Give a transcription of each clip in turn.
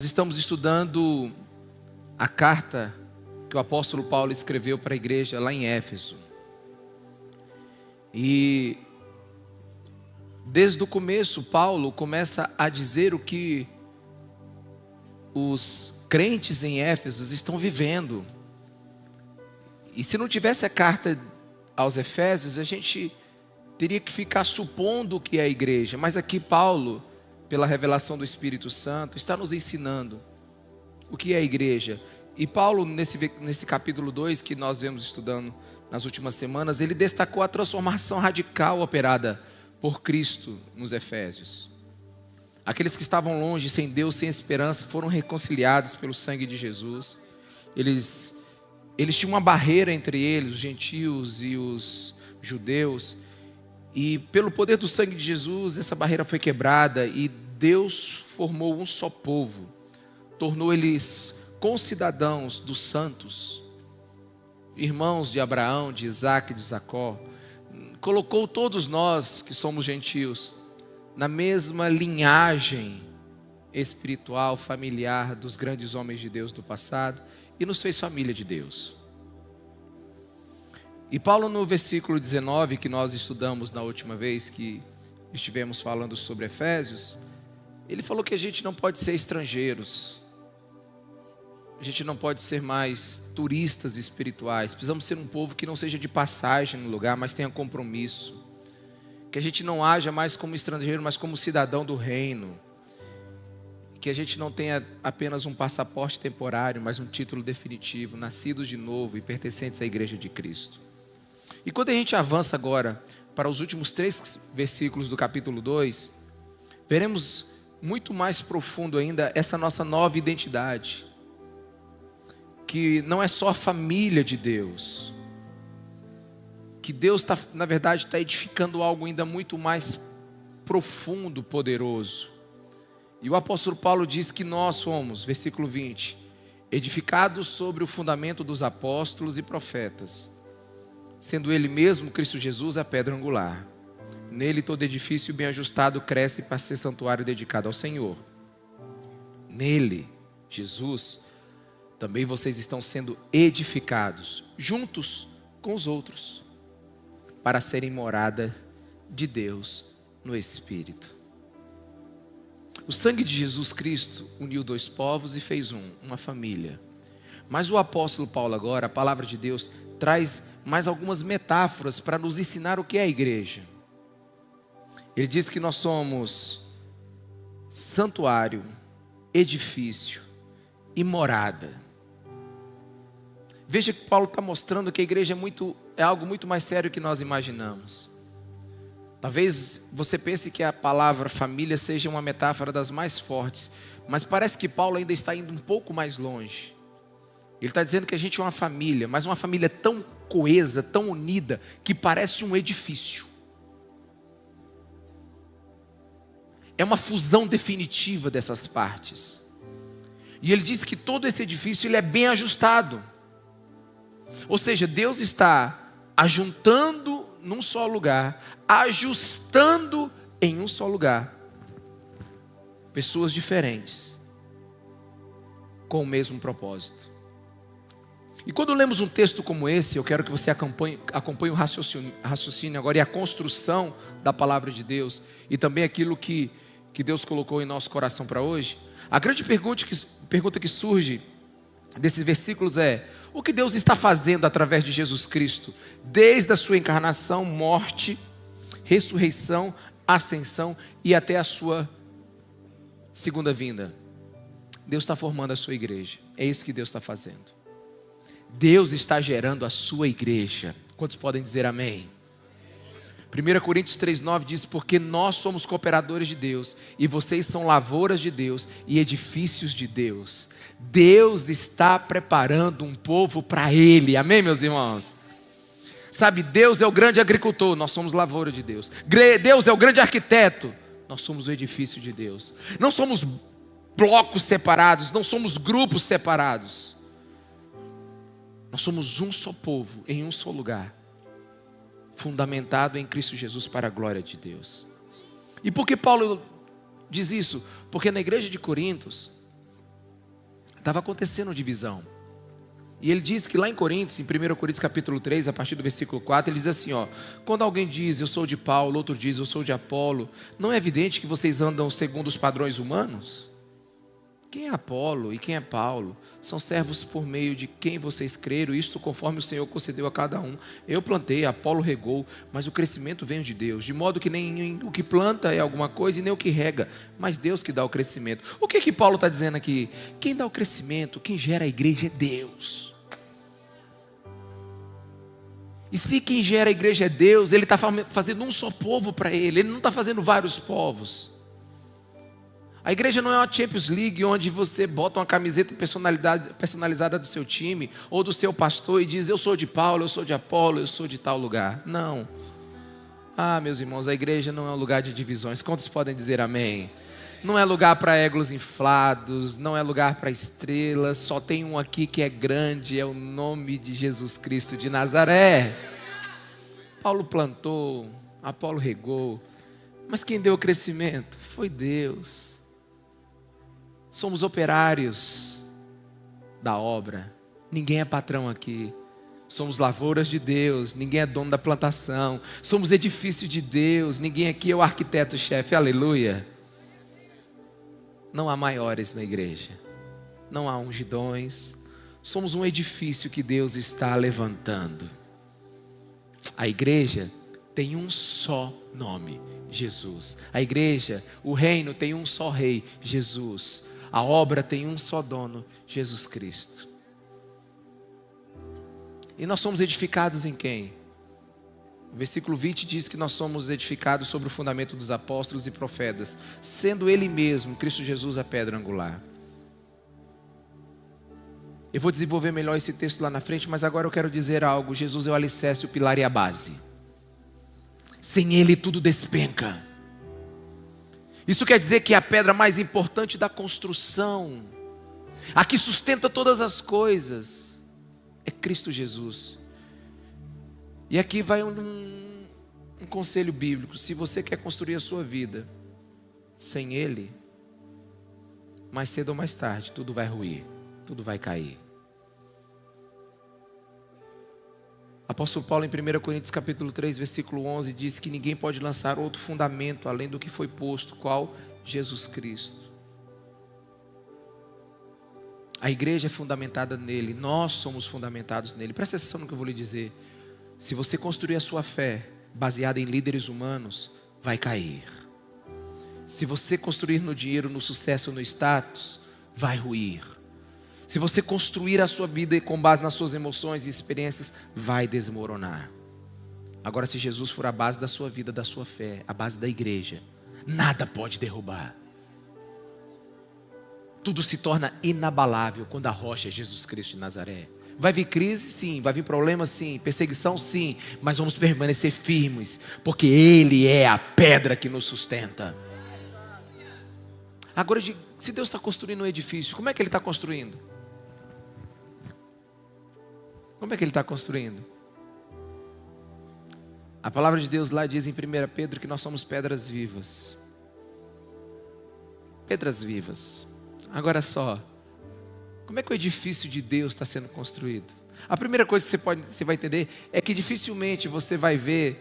Nós estamos estudando a carta que o apóstolo Paulo escreveu para a igreja lá em Éfeso. E desde o começo, Paulo começa a dizer o que os crentes em Éfeso estão vivendo. E se não tivesse a carta aos Efésios, a gente teria que ficar supondo o que é a igreja. Mas aqui Paulo, pela revelação do Espírito Santo, está nos ensinando o que é a igreja. E Paulo, nesse capítulo 2, que nós vemos estudando nas últimas semanas, ele destacou a transformação radical operada por Cristo nos Efésios. Aqueles que estavam longe, sem Deus, sem esperança, foram reconciliados pelo sangue de Jesus. Eles tinham uma barreira entre eles, os gentios e os judeus. E pelo poder do sangue de Jesus, essa barreira foi quebrada e Deus formou um só povo. Tornou eles concidadãos dos santos, irmãos de Abraão, de Isaac e de Jacó. Colocou todos nós que somos gentios na mesma linhagem espiritual, familiar dos grandes homens de Deus do passado e nos fez família de Deus. E Paulo, no versículo 19, que nós estudamos na última vez que estivemos falando sobre Efésios, ele falou que a gente não pode ser estrangeiros, a gente não pode ser mais turistas espirituais, precisamos ser um povo que não seja de passagem no lugar, mas tenha compromisso, que a gente não haja mais como estrangeiro, mas como cidadão do reino, que a gente não tenha apenas um passaporte temporário, mas um título definitivo, nascidos de novo e pertencentes à igreja de Cristo. E quando a gente avança agora para os últimos 3 versículos do capítulo 2, veremos muito mais profundo ainda essa nossa nova identidade, que não é só a família de Deus, que Deus na verdade está edificando algo ainda muito mais profundo, poderoso. E o apóstolo Paulo diz que nós somos, versículo 20, edificados sobre o fundamento dos apóstolos e profetas, sendo ele mesmo, Cristo Jesus, a pedra angular. Nele todo edifício bem ajustado cresce para ser santuário dedicado ao Senhor. Nele, Jesus, também vocês estão sendo edificados, juntos com os outros, para serem morada de Deus no Espírito. O sangue de Jesus Cristo uniu 2 povos e fez uma família. Mas o apóstolo Paulo agora, a palavra de Deus, traz mais algumas metáforas para nos ensinar o que é a igreja. Ele diz que nós somos santuário, edifício e morada. Veja que Paulo está mostrando que a igreja é algo muito mais sério que nós imaginamos. Talvez você pense que a palavra família seja uma metáfora das mais fortes, mas parece que Paulo ainda está indo um pouco mais longe. Ele está dizendo que a gente é uma família, mas uma família tão coesa, tão unida, que parece um edifício. É uma fusão definitiva dessas partes. E ele diz que todo esse edifício ele é bem ajustado. Ou seja, Deus está ajuntando num só lugar, ajustando em um só lugar, pessoas diferentes, com o mesmo propósito. E quando lemos um texto como esse, eu quero que você acompanhe o raciocínio agora e a construção da palavra de Deus, e também aquilo que Deus colocou em nosso coração para hoje. A grande pergunta que surge desses versículos é: o que Deus está fazendo através de Jesus Cristo, desde a sua encarnação, morte, ressurreição, ascensão e até a sua segunda vinda? Deus está formando a sua igreja, é isso que Deus está fazendo. Deus está gerando a sua igreja. Quantos podem dizer amém? 1 Coríntios 3,9 diz: porque nós somos cooperadores de Deus, e vocês são lavouras de Deus e edifícios de Deus. Deus está preparando um povo para Ele, amém, meus irmãos? Sabe, Deus é o grande agricultor, nós somos lavoura de Deus. Deus é o grande arquiteto, nós somos o edifício de Deus. Não somos blocos separados, não somos grupos separados. Nós somos um só povo, em um só lugar, fundamentado em Cristo Jesus para a glória de Deus. E por que Paulo diz isso? Porque na igreja de Corintos, estava acontecendo divisão. E ele diz que lá em Coríntios, em 1 Coríntios capítulo 3, a partir do versículo 4, ele diz assim, quando alguém diz, eu sou de Paulo, outro diz, eu sou de Apolo, não é evidente que vocês andam segundo os padrões humanos? Quem é Apolo e quem é Paulo? São servos por meio de quem vocês creram, isto conforme o Senhor concedeu a cada um. Eu plantei, Apolo regou, mas o crescimento vem de Deus, de modo que nem o que planta é alguma coisa e nem o que rega, mas Deus que dá o crescimento. O que Paulo está dizendo aqui? Quem dá o crescimento, quem gera a igreja é Deus. E se quem gera a igreja é Deus, Ele está fazendo um só povo para Ele não está fazendo vários povos. A igreja não é uma Champions League onde você bota uma camiseta personalizada do seu time ou do seu pastor e diz, eu sou de Paulo, eu sou de Apolo, eu sou de tal lugar. Não. Meus irmãos, a igreja não é um lugar de divisões. Quantos podem dizer amém? Não é lugar para egos inflados, não é lugar para estrelas. Só tem um aqui que é grande, é o nome de Jesus Cristo de Nazaré. Paulo plantou, Apolo regou, mas quem deu o crescimento foi Deus. Somos operários da obra. Ninguém é patrão aqui. Somos lavouras de Deus. Ninguém é dono da plantação. Somos edifício de Deus. Ninguém aqui é o arquiteto-chefe. Aleluia. Não há maiores na igreja. Não há ungidões. Somos um edifício que Deus está levantando. A igreja tem um só nome, Jesus. A igreja, o reino tem um só rei, Jesus. A obra tem um só dono, Jesus Cristo. E nós somos edificados em quem? O versículo 20 diz que nós somos edificados sobre o fundamento dos apóstolos e profetas, sendo Ele mesmo, Cristo Jesus, a pedra angular. Eu vou desenvolver melhor esse texto lá na frente, mas agora eu quero dizer algo. Jesus é o alicerce, o pilar e a base. Sem Ele tudo despenca. Isso quer dizer que é a pedra mais importante da construção, a que sustenta todas as coisas, é Cristo Jesus. E aqui vai um conselho bíblico. Se você quer construir a sua vida sem Ele, mais cedo ou mais tarde, tudo vai ruir, tudo vai cair. Apóstolo Paulo em 1 Coríntios capítulo 3, versículo 11, diz que ninguém pode lançar outro fundamento além do que foi posto, qual? Jesus Cristo. A igreja é fundamentada nele, nós somos fundamentados nele. Presta atenção no que eu vou lhe dizer. Se você construir a sua fé baseada em líderes humanos, vai cair. Se você construir no dinheiro, no sucesso, no status, vai ruir. Se você construir a sua vida com base nas suas emoções e experiências, vai desmoronar. Agora, se Jesus for a base da sua vida, da sua fé, a base da igreja, nada pode derrubar. Tudo se torna inabalável quando a rocha é Jesus Cristo de Nazaré. Vai vir crise? Sim. Vai vir problema? Sim. Perseguição? Sim. Mas vamos permanecer firmes, porque Ele é a pedra que nos sustenta. Agora, se Deus está construindo um edifício, como é que Ele está construindo? Como é que Ele está construindo? A palavra de Deus lá diz em 1 Pedro que nós somos pedras vivas. Pedras vivas. Agora só, como é que o edifício de Deus está sendo construído? A primeira coisa que você vai entender é que dificilmente você vai ver,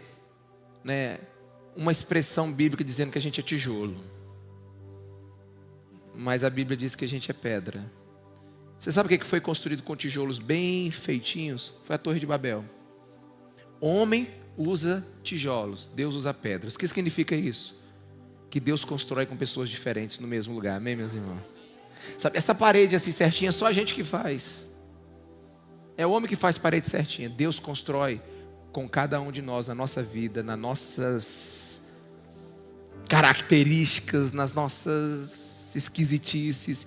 uma expressão bíblica dizendo que a gente é tijolo. Mas a Bíblia diz que a gente é pedra. Você sabe o que foi construído com tijolos bem feitinhos? Foi a Torre de Babel. Homem usa tijolos, Deus usa pedras. O que significa isso? Que Deus constrói com pessoas diferentes no mesmo lugar. Amém, meus irmãos? Sabe, essa parede assim certinha, só a gente que faz. É o homem que faz parede certinha. Deus constrói com cada um de nós, na nossa vida, nas nossas características, nas nossas esquisitices.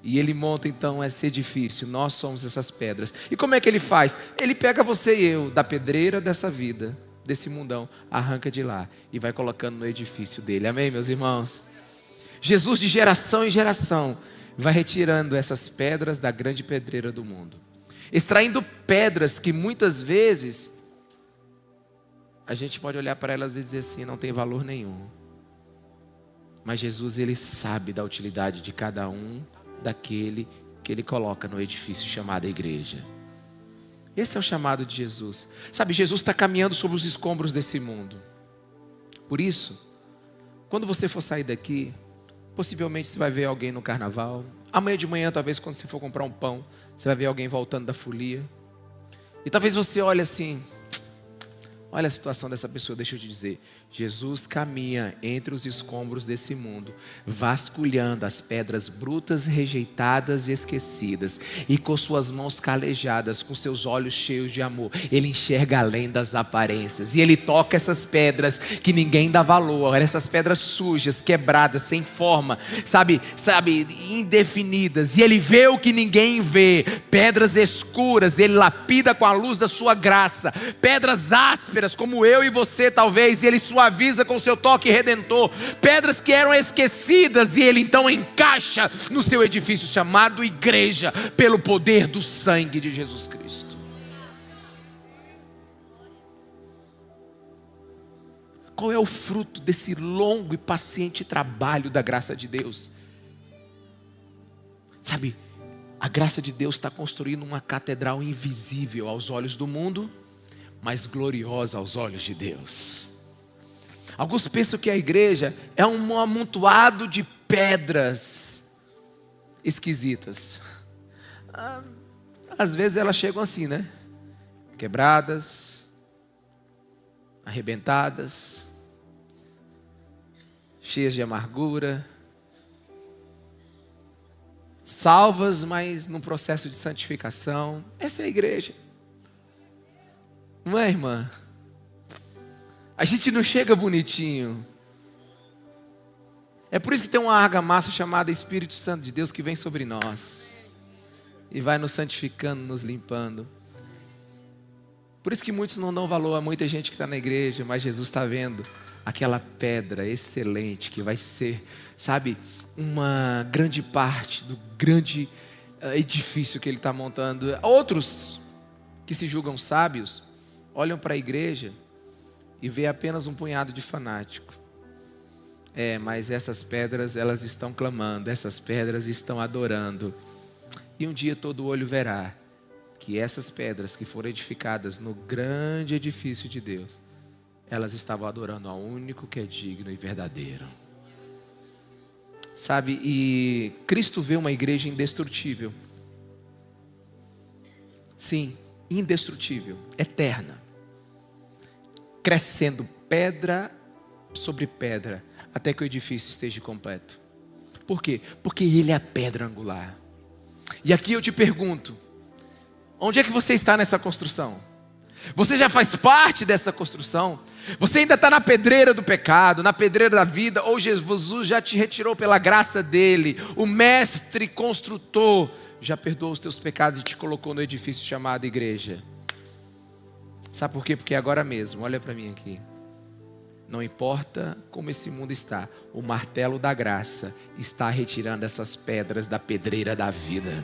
E Ele monta então esse edifício. Nós somos essas pedras. E como é que Ele faz? Ele pega você e eu, da pedreira dessa vida, desse mundão, arranca de lá e vai colocando no edifício dele. Amém, meus irmãos? Jesus, de geração em geração, vai retirando essas pedras da grande pedreira do mundo, extraindo pedras que muitas vezes a gente pode olhar para elas e dizer assim, não tem valor nenhum. Mas Jesus, Ele sabe da utilidade de cada um daquele que Ele coloca no edifício chamado igreja. Esse é o chamado de Jesus. Sabe, Jesus está caminhando sobre os escombros desse mundo. Por isso, quando você for sair daqui, possivelmente você vai ver alguém no carnaval. Amanhã de manhã, talvez, quando você for comprar um pão, você vai ver alguém voltando da folia. E talvez você olhe assim, olha a situação dessa pessoa, deixa eu te dizer. Jesus caminha entre os escombros desse mundo, vasculhando as pedras brutas, rejeitadas e esquecidas. E com suas mãos calejadas, com seus olhos cheios de amor, Ele enxerga além das aparências. E Ele toca essas pedras que ninguém dá valor, essas pedras sujas, quebradas, sem forma, sabe, indefinidas. E Ele vê o que ninguém vê, pedras escuras, Ele lapida com a luz da sua graça. Pedras ásperas, como eu e você talvez, e Ele suavisa com o seu toque redentor. Pedras que eram esquecidas, e Ele então encaixa no seu edifício chamado igreja, pelo poder do sangue de Jesus Cristo. Qual é o fruto desse longo e paciente trabalho da graça de Deus? Sabe, a graça de Deus está construindo uma catedral invisível aos olhos do mundo, mas gloriosa aos olhos de Deus. Alguns pensam que a igreja é um amontoado de pedras esquisitas. Às vezes elas chegam assim, né? Quebradas, arrebentadas, cheias de amargura, salvas, mas num processo de santificação. Essa é a igreja. Não é, irmã? A gente não chega bonitinho. É por isso que tem uma argamassa chamada Espírito Santo de Deus que vem sobre nós e vai nos santificando, nos limpando. Por isso que muitos não dão valor a muita gente que está na igreja, mas Jesus está vendo aquela pedra excelente que vai ser, sabe, uma grande parte do grande edifício que Ele está montando. Outros que se julgam sábios olham para a igreja e vê apenas um punhado de fanático. Mas essas pedras, elas estão clamando, essas pedras estão adorando. E um dia todo olho verá que essas pedras que foram edificadas no grande edifício de Deus, elas estavam adorando ao único que é digno e verdadeiro. Sabe, e Cristo vê uma igreja indestrutível. Sim, indestrutível, eterna. Crescendo pedra sobre pedra, até que o edifício esteja completo. Por quê? Porque Ele é a pedra angular. E aqui eu te pergunto, onde é que você está nessa construção? Você já faz parte dessa construção? Você ainda está na pedreira do pecado, na pedreira da vida, ou Jesus já te retirou pela graça dEle? O mestre construtor já perdoou os teus pecados e te colocou no edifício chamado igreja. Sabe por quê? Porque agora mesmo, olha para mim aqui. Não importa como esse mundo está, o martelo da graça está retirando essas pedras da pedreira da vida.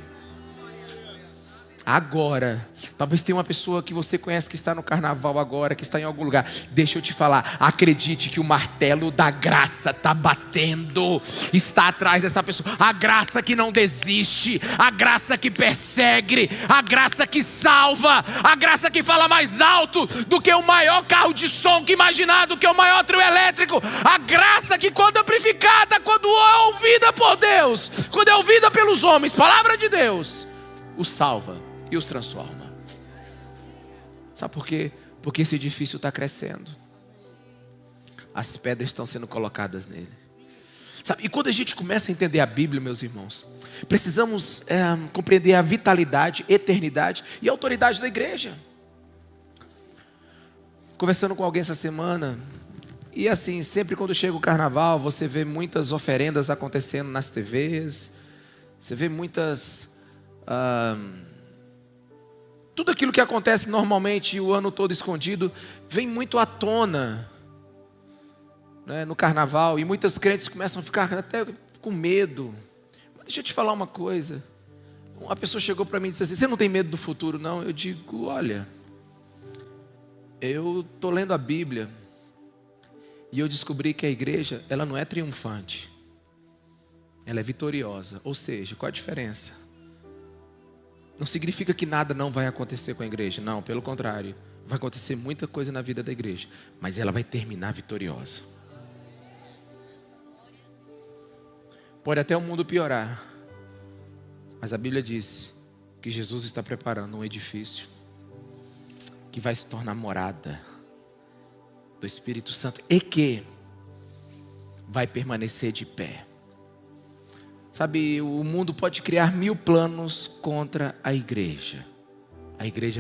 Agora, talvez tenha uma pessoa que você conhece que está no carnaval agora, que está em algum lugar. Deixa eu te falar, acredite que o martelo da graça está batendo, está atrás dessa pessoa. A graça que não desiste, a graça que persegue, a graça que salva, a graça que fala mais alto do que o maior carro de som que imaginar, do que o maior trio elétrico. A graça que, quando amplificada, quando é ouvida por Deus, quando é ouvida pelos homens, palavra de Deus, os salva e os transforma. Sabe por quê? Porque esse edifício está crescendo. As pedras estão sendo colocadas nele. Sabe? E quando a gente começa a entender a Bíblia, meus irmãos, precisamos compreender a vitalidade, eternidade e autoridade da igreja. Conversando com alguém essa semana, e assim, sempre quando chega o carnaval, você vê muitas oferendas acontecendo nas TVs, você vê muitas... tudo aquilo que acontece normalmente o ano todo escondido vem muito à tona, né, no carnaval, e muitos crentes começam a ficar até com medo. Mas deixa eu te falar uma coisa. Uma pessoa chegou para mim e disse assim: você não tem medo do futuro, não? Eu digo: olha, eu estou lendo a Bíblia e eu descobri que a igreja, ela não é triunfante, ela é vitoriosa. Ou seja, qual a diferença? Não significa que nada não vai acontecer com a igreja. Não, pelo contrário. Vai acontecer muita coisa na vida da igreja. Mas ela vai terminar vitoriosa. Pode até o mundo piorar. Mas a Bíblia diz que Jesus está preparando um edifício que vai se tornar morada do Espírito Santo e que vai permanecer de pé. Sabe, o mundo pode criar 1000 planos contra a igreja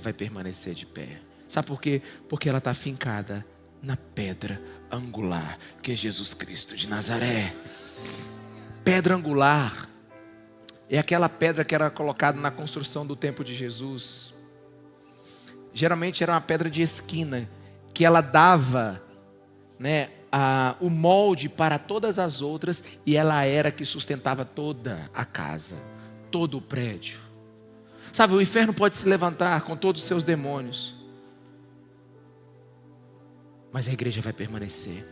vai permanecer de pé. Sabe por quê? Porque ela está fincada na pedra angular, que é Jesus Cristo de Nazaré. Pedra angular é aquela pedra que era colocada na construção do templo de Jesus. Geralmente era uma pedra de esquina, que ela dava, o molde para todas as outras, e ela era que sustentava toda a casa, todo o prédio. Sabe, o inferno pode se levantar com todos os seus demônios, mas a igreja vai permanecer.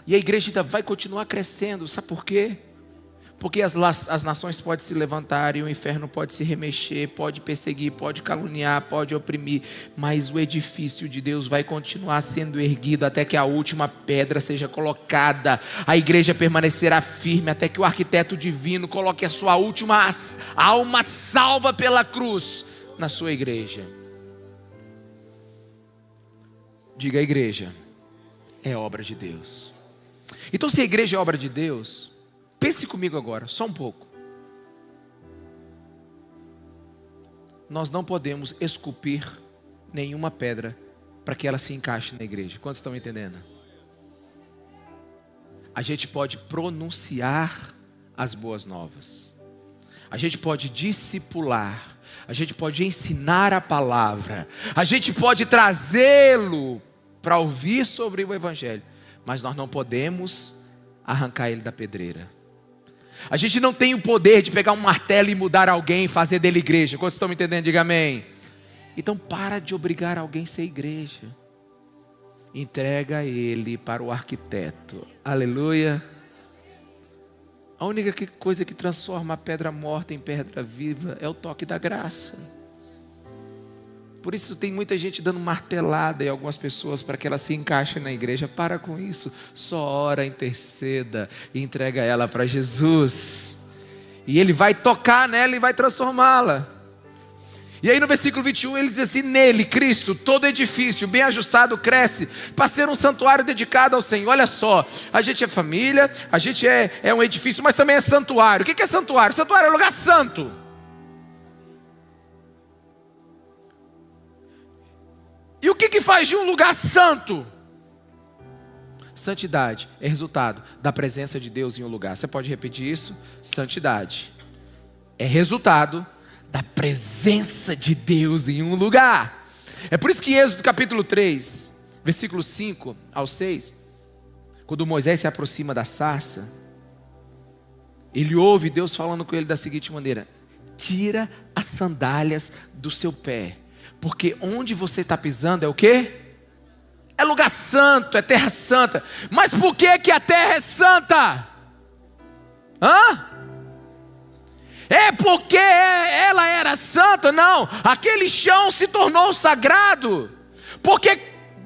E a igreja ainda vai continuar crescendo. Sabe por quê? Porque as nações podem se levantar e o inferno pode se remexer, pode perseguir, pode caluniar, pode oprimir, mas o edifício de Deus vai continuar sendo erguido até que a última pedra seja colocada. A igreja permanecerá firme até que o arquiteto divino coloque a sua última alma salva pela cruz na sua igreja. Diga: a igreja é obra de Deus. Então, se a igreja é obra de Deus, pense comigo agora, só um pouco. Nós não podemos esculpir nenhuma pedra para que ela se encaixe na igreja. Quantos estão entendendo? A gente pode pronunciar as boas novas. A gente pode discipular. A gente pode ensinar a palavra. A gente pode trazê-lo para ouvir sobre o evangelho. Mas nós não podemos arrancar ele da pedreira. A gente não tem o poder de pegar um martelo e mudar alguém e fazer dele igreja. Quantos estão me entendendo? Diga amém. Então para de obrigar alguém a ser igreja. Entrega ele para o arquiteto. Aleluia. A única coisa que transforma a pedra morta em pedra viva é o toque da graça. Por isso tem muita gente dando martelada em algumas pessoas para que elas se encaixem na igreja. Para com isso. Só ora, interceda e entrega ela para Jesus. E Ele vai tocar nela e vai transformá-la. E aí no versículo 21 ele diz assim: nele, Cristo, todo edifício bem ajustado cresce para ser um santuário dedicado ao Senhor. Olha só, a gente é família, a gente é um edifício, mas também é santuário. O que é santuário? Santuário é lugar santo. E o que faz de um lugar santo? Santidade é resultado da presença de Deus em um lugar. Você pode repetir isso? Santidade é resultado da presença de Deus em um lugar. É por isso que Êxodo capítulo 3, versículos 5 ao 6, quando Moisés se aproxima da sarça, ele ouve Deus falando com ele da seguinte maneira: tira as sandálias do seu pé, porque onde você está pisando é o quê? É lugar santo, é terra santa. Mas por que a terra é santa? É porque ela era santa? Não, aquele chão se tornou sagrado porque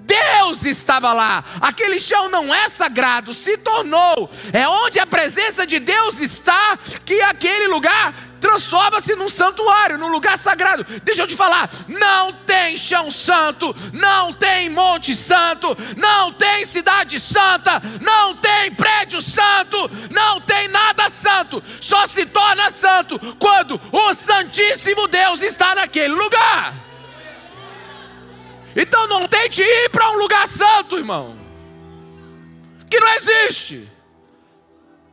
Deus estava lá. Aquele chão não é sagrado, se tornou. É onde a presença de Deus está que aquele lugar transforma-se num santuário, num lugar sagrado. Deixa eu te falar, não tem chão santo, não tem monte santo, não tem cidade santa, não tem prédio santo, não tem nada santo. Só se torna santo quando o Santíssimo Deus está naquele lugar. Então não tente ir para um lugar santo, irmão, que não existe.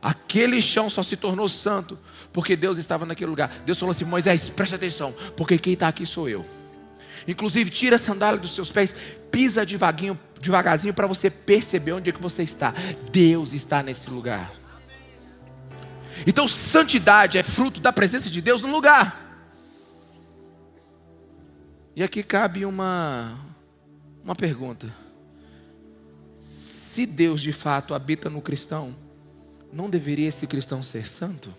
Aquele chão só se tornou santo porque Deus estava naquele lugar. Deus falou assim: Moisés, preste atenção, porque quem está aqui sou eu. Inclusive tira a sandália dos seus pés, pisa devagarzinho para você perceber onde é que você está. Deus está nesse lugar. Então santidade é fruto da presença de Deus no lugar. E aqui cabe uma pergunta: se Deus de fato habita no cristão, não deveria esse cristão ser santo?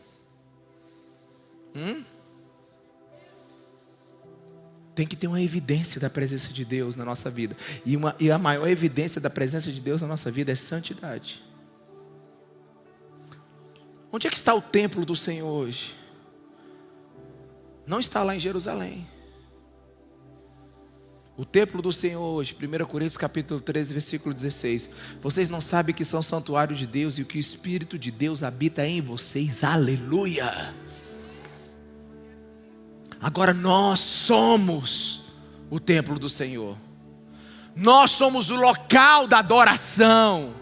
Tem que ter uma evidência da presença de Deus na nossa vida. E a maior evidência da presença de Deus na nossa vida é santidade. Onde é que está o templo do Senhor hoje? Não está lá em Jerusalém. O templo do Senhor hoje, 1 Coríntios capítulo 13, versículo 16. Vocês não sabem que são santuário de Deus e que o Espírito de Deus habita em vocês. Aleluia! Agora nós somos o templo do Senhor. Nós somos o local da adoração.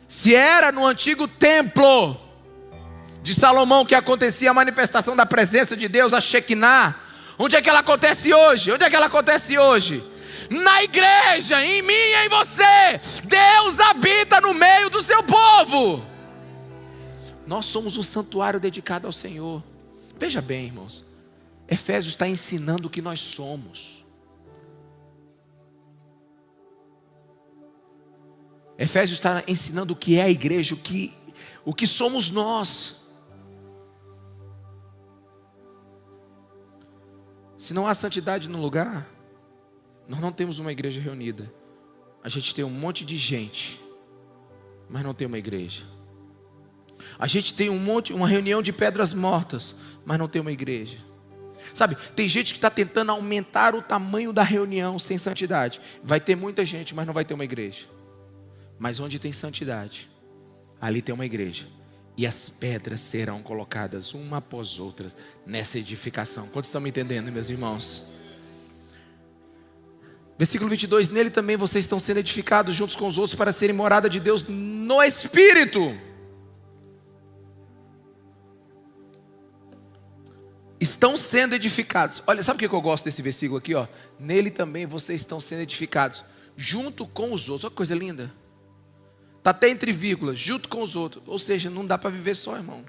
Se era no antigo templo de Salomão que acontecia a manifestação da presença de Deus, a Shekinah, onde é que ela acontece hoje? Onde é que ela acontece hoje? Na igreja, em mim e em você. Deus habita no meio do seu povo. Nós somos um santuário dedicado ao Senhor. Veja bem, irmãos, Efésios está ensinando o que nós somos. Efésios está ensinando o que é a igreja, o que somos nós. Se não há santidade no lugar, nós não temos uma igreja reunida. A gente tem um monte de gente, mas não tem uma igreja. A gente tem uma reunião de pedras mortas, mas não tem uma igreja. Sabe, tem gente que está tentando aumentar o tamanho da reunião sem santidade. Vai ter muita gente, mas não vai ter uma igreja. Mas onde tem santidade, ali tem uma igreja. E as pedras serão colocadas uma após outra nessa edificação. Quantos estão me entendendo, meus irmãos? Versículo 22. Nele também vocês estão sendo edificados juntos com os outros para serem morada de Deus no Espírito. Estão sendo edificados. Olha, sabe o que eu gosto desse versículo aqui? Ó? Nele também vocês estão sendo edificados junto com os outros. Olha que coisa linda. Está até entre vírgulas, junto com os outros. Ou seja, não dá para viver só, irmão.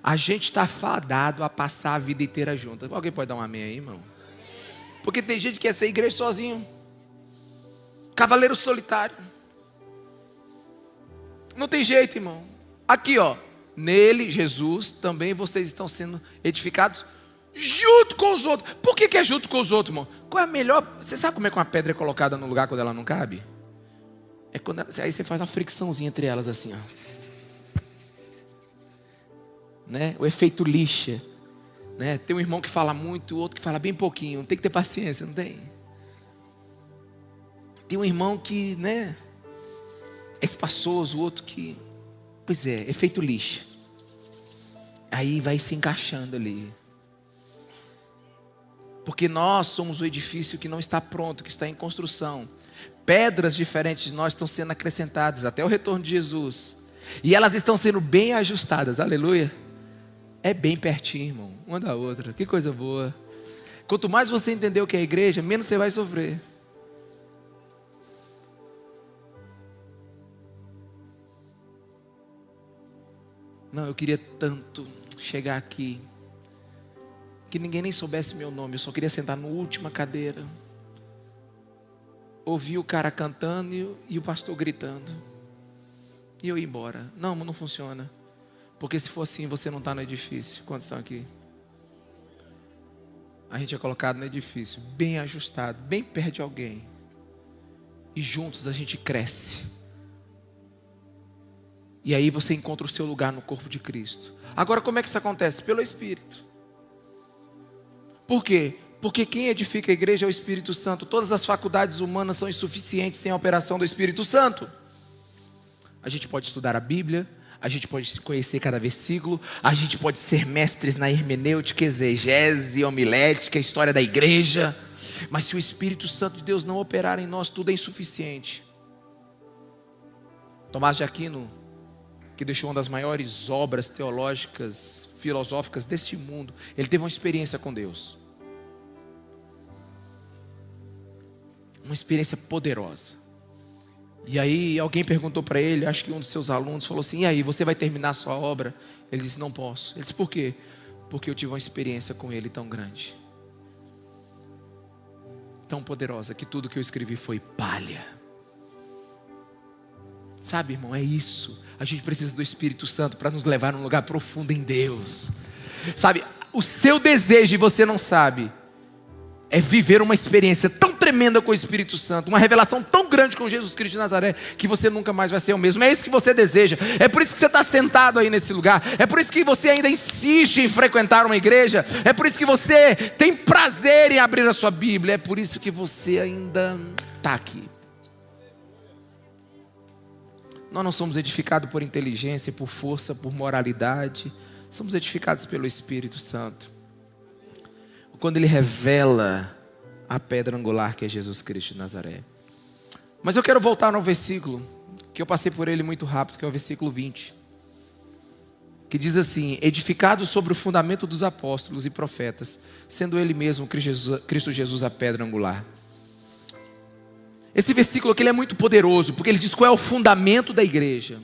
A gente está fadado a passar a vida inteira junto. Alguém pode dar um amém aí, irmão? Porque tem gente que quer ser igreja sozinho. Cavaleiro solitário. Não tem jeito, irmão. Aqui, ó. Nele, Jesus, também vocês estão sendo edificados junto com os outros. Por que é junto com os outros, irmão? Qual é a melhor... Você sabe como é que uma pedra é colocada no lugar quando ela não cabe? É quando aí você faz uma fricçãozinha entre elas assim, ó. Né? O efeito lixa. Né? Tem um irmão que fala muito, o outro que fala bem pouquinho. Tem que ter paciência, não tem? Tem um irmão que, né, é espaçoso, o outro que... Pois é, efeito lixa. Aí vai se encaixando ali. Porque nós somos o edifício que não está pronto, que está em construção. Pedras diferentes de nós estão sendo acrescentadas até o retorno de Jesus. E elas estão sendo bem ajustadas, aleluia. É bem pertinho, irmão, uma da outra. Que coisa boa. Quanto mais você entender o que é a igreja, menos você vai sofrer. Não, eu queria tanto chegar aqui, que ninguém nem soubesse meu nome. Eu só queria sentar na última cadeira, ouvir o cara cantando e o pastor gritando, e eu ir embora. Não, não funciona. Porque se for assim, você não está no edifício. Quantos estão aqui? A gente é colocado no edifício, bem ajustado, bem perto de alguém, e juntos a gente cresce. E aí você encontra o seu lugar no corpo de Cristo. Agora, como é que isso acontece? Pelo Espírito. Por quê? Porque quem edifica a igreja é o Espírito Santo. Todas as faculdades humanas são insuficientes sem a operação do Espírito Santo. A gente pode estudar a Bíblia, a gente pode conhecer cada versículo, a gente pode ser mestres na hermenêutica, exegese, homilética, história da igreja. Mas se o Espírito Santo de Deus não operar em nós, tudo é insuficiente. Tomás de Aquino, que deixou uma das maiores obras teológicas, filosóficas deste mundo, ele teve uma experiência com Deus. Uma experiência poderosa. E aí alguém perguntou para ele, acho que um dos seus alunos, falou assim: e aí, você vai terminar a sua obra? Ele disse: não posso. Ele disse: por quê? Porque eu tive uma experiência com ele tão grande, tão poderosa, que tudo que eu escrevi foi palha. Sabe, irmão, é isso. A gente precisa do Espírito Santo para nos levar a um lugar profundo em Deus. Sabe, o seu desejo, e você não sabe, é viver uma experiência tão tremenda com o Espírito Santo, uma revelação tão grande com Jesus Cristo de Nazaré, que você nunca mais vai ser o mesmo. É isso que você deseja, é por isso que você está sentado aí nesse lugar, é por isso que você ainda insiste em frequentar uma igreja, é por isso que você tem prazer em abrir a sua Bíblia, é por isso que você ainda está aqui. Nós não somos edificados por inteligência, por força, por moralidade, somos edificados pelo Espírito Santo. Quando Ele revela a pedra angular que é Jesus Cristo de Nazaré. Mas eu quero voltar no versículo, que eu passei por ele muito rápido, que é o versículo 20. Que diz assim: edificado sobre o fundamento dos apóstolos e profetas, sendo Ele mesmo, Cristo Jesus, a pedra angular. Esse versículo aqui ele é muito poderoso, porque ele diz qual é o fundamento da igreja.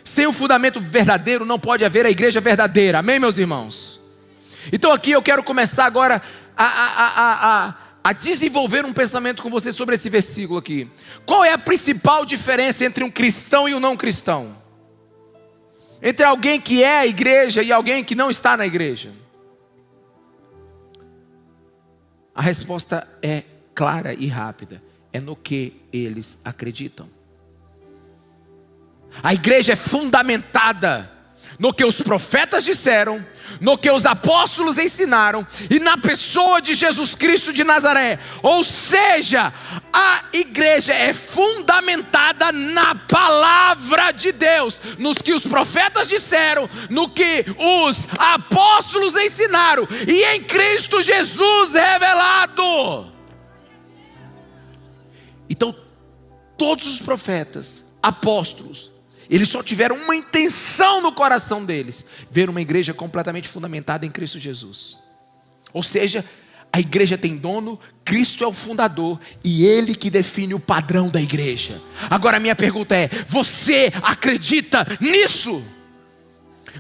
Sem o fundamento verdadeiro não pode haver a igreja verdadeira. Amém, meus irmãos? Então aqui eu quero começar agora a desenvolver um pensamento com você sobre esse versículo aqui. Qual é a principal diferença entre um cristão e um não cristão? Entre alguém que é a igreja e alguém que não está na igreja? A resposta é clara e rápida. É no que eles acreditam. A igreja é fundamentada no que os profetas disseram, no que os apóstolos ensinaram e na pessoa de Jesus Cristo de Nazaré. Ou seja, a igreja é fundamentada na palavra de Deus, nos que os profetas disseram, no que os apóstolos ensinaram e em Cristo Jesus revelado. Então, todos os profetas, apóstolos, eles só tiveram uma intenção no coração deles: ver uma igreja completamente fundamentada em Cristo Jesus. Ou seja, a igreja tem dono, Cristo é o fundador e Ele que define o padrão da igreja. Agora a minha pergunta é: você acredita nisso?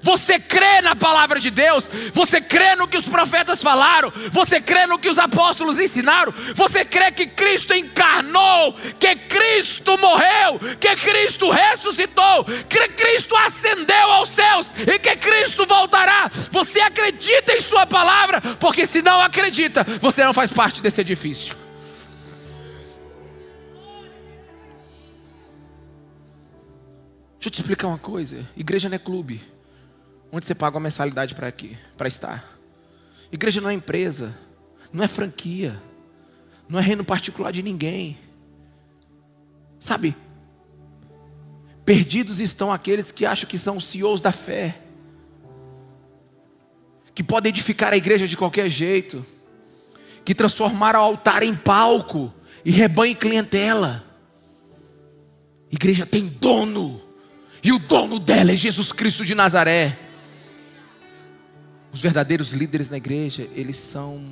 Você crê na palavra de Deus? Você crê no que os profetas falaram? Você crê no que os apóstolos ensinaram? Você crê que Cristo encarnou? Que Cristo morreu? Que Cristo ressuscitou? Que Cristo ascendeu aos céus? E que Cristo voltará? Você acredita em sua palavra? Porque se não acredita, você não faz parte desse edifício. Deixa eu te explicar uma coisa. Igreja não é clube onde você paga uma mensalidade para estar. Igreja não é empresa, não é franquia, não é reino particular de ninguém. Sabe, perdidos estão aqueles que acham que são os CEOs da fé, que podem edificar a igreja de qualquer jeito, que transformaram o altar em palco e rebanho em clientela. Igreja tem dono, e o dono dela é Jesus Cristo de Nazaré. Os verdadeiros líderes na igreja, eles são...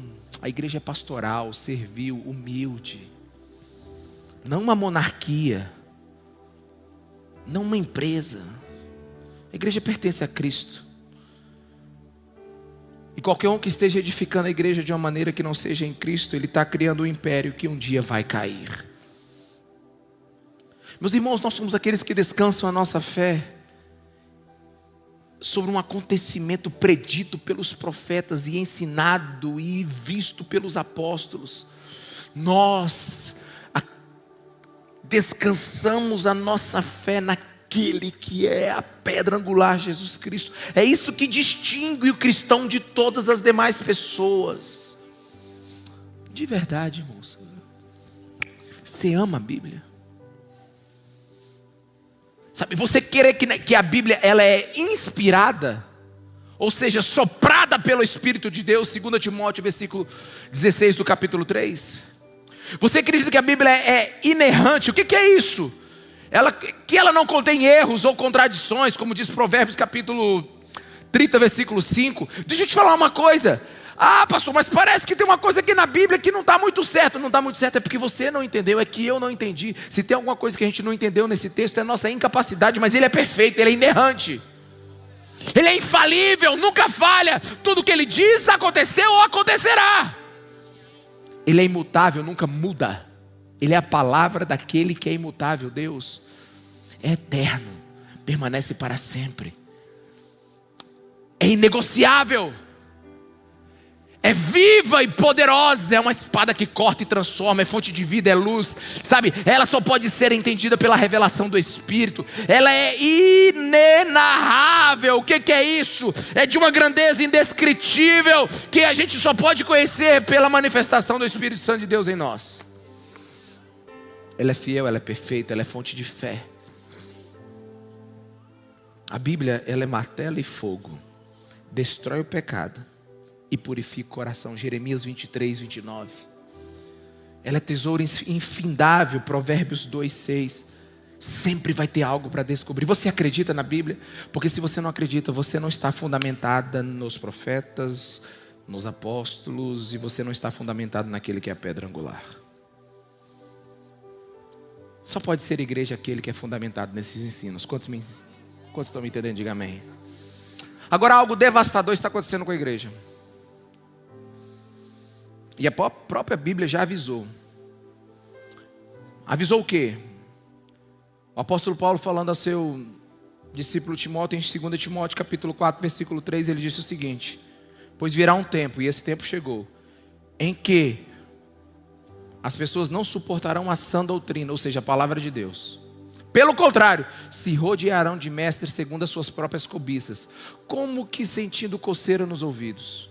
A igreja é pastoral, servil, humilde. Não uma monarquia. Não uma empresa. A igreja pertence a Cristo. E qualquer um que esteja edificando a igreja de uma maneira que não seja em Cristo, ele está criando um império que um dia vai cair. Meus irmãos, nós somos aqueles que descansam a nossa fé sobre um acontecimento predito pelos profetas e ensinado e visto pelos apóstolos. Nós descansamos a nossa fé naquele que é a pedra angular, Jesus Cristo. É isso que distingue o cristão de todas as demais pessoas. De verdade, irmãos, você ama a Bíblia? Sabe, você querer que a Bíblia ela é inspirada, ou seja, soprada pelo Espírito de Deus, 2 Timóteo, versículo 16 do capítulo 3. Você acredita que a Bíblia é inerrante? O que é isso? Que ela não contém erros ou contradições, como diz Provérbios capítulo 30, versículo 5. Deixa eu te falar uma coisa. Ah, pastor, mas parece que tem uma coisa aqui na Bíblia que não está muito certo. Não está muito certo é porque você não entendeu, é que eu não entendi. Se tem alguma coisa que a gente não entendeu nesse texto, é a nossa incapacidade, mas ele é perfeito, ele é inerrante. Ele é infalível, nunca falha. Tudo que ele diz aconteceu ou acontecerá. Ele é imutável, nunca muda. Ele é a palavra daquele que é imutável. Deus é eterno, permanece para sempre. É inegociável. É viva e poderosa, é uma espada que corta e transforma, é fonte de vida, é luz, sabe? Ela só pode ser entendida pela revelação do Espírito. Ela é inenarrável. O que é isso? É de uma grandeza indescritível, que a gente só pode conhecer pela manifestação do Espírito Santo de Deus em nós. Ela é fiel, ela é perfeita, ela é fonte de fé. A Bíblia, ela é martelo e fogo, destrói o pecado e purifica o coração. Jeremias 23, 29. Ela é tesouro infindável. Provérbios 2, 6. Sempre vai ter algo para descobrir. Você acredita na Bíblia? Porque se você não acredita, você não está fundamentada nos profetas, nos apóstolos, e você não está fundamentado naquele que é a pedra angular. Só pode ser igreja aquele que é fundamentado nesses ensinos. Quantos estão me entendendo? Diga amém. Agora, algo devastador está acontecendo com a igreja. E a própria Bíblia já avisou. Avisou o quê? O apóstolo Paulo, falando ao seu discípulo Timóteo, em 2 Timóteo capítulo 4, versículo 3, ele disse o seguinte: pois virá um tempo, e esse tempo chegou, em que as pessoas não suportarão a sã doutrina, ou seja, a palavra de Deus. Pelo contrário, se rodearão de mestres segundo as suas próprias cobiças, como que sentindo coceira nos ouvidos.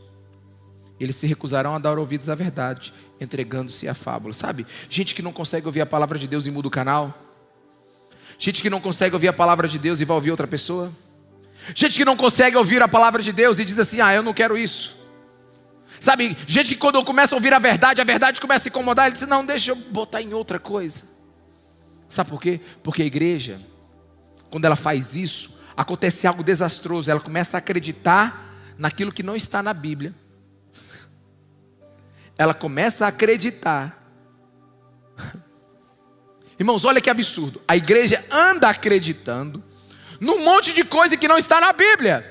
Eles se recusarão a dar ouvidos à verdade, entregando-se a fábula. Sabe, gente que não consegue ouvir a palavra de Deus e muda o canal. Gente que não consegue ouvir a palavra de Deus e vai ouvir outra pessoa. Gente que não consegue ouvir a palavra de Deus e diz assim: eu não quero isso. Sabe, gente que quando começa a ouvir a verdade começa a se incomodar. Ele diz: não, deixa eu botar em outra coisa. Sabe por quê? Porque a igreja, quando ela faz isso, acontece algo desastroso. Ela começa a acreditar naquilo que não está na Bíblia. Ela começa a acreditar. Irmãos, olha que absurdo. A igreja anda acreditando num monte de coisa que não está na Bíblia.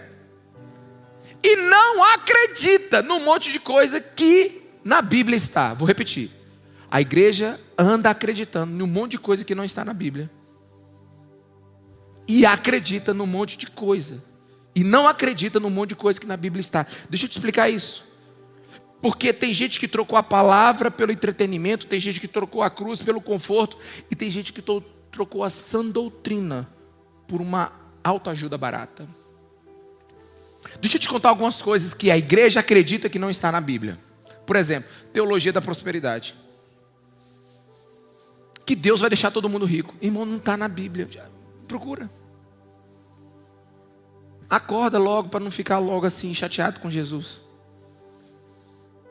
E não acredita num monte de coisa que na Bíblia está. Vou repetir. A igreja anda acreditando num monte de coisa que não está na Bíblia. E acredita num monte de coisa. E não acredita num monte de coisa que na Bíblia está. Deixa eu te explicar isso. Porque tem gente que trocou a palavra pelo entretenimento, tem gente que trocou a cruz pelo conforto, e tem gente que trocou a sã doutrina por uma autoajuda barata. Deixa eu te contar algumas coisas que a igreja acredita que não está na Bíblia. Por exemplo, teologia da prosperidade. Que Deus vai deixar todo mundo rico. Irmão, não está na Bíblia. Procura. Acorda logo para não ficar logo assim chateado com Jesus.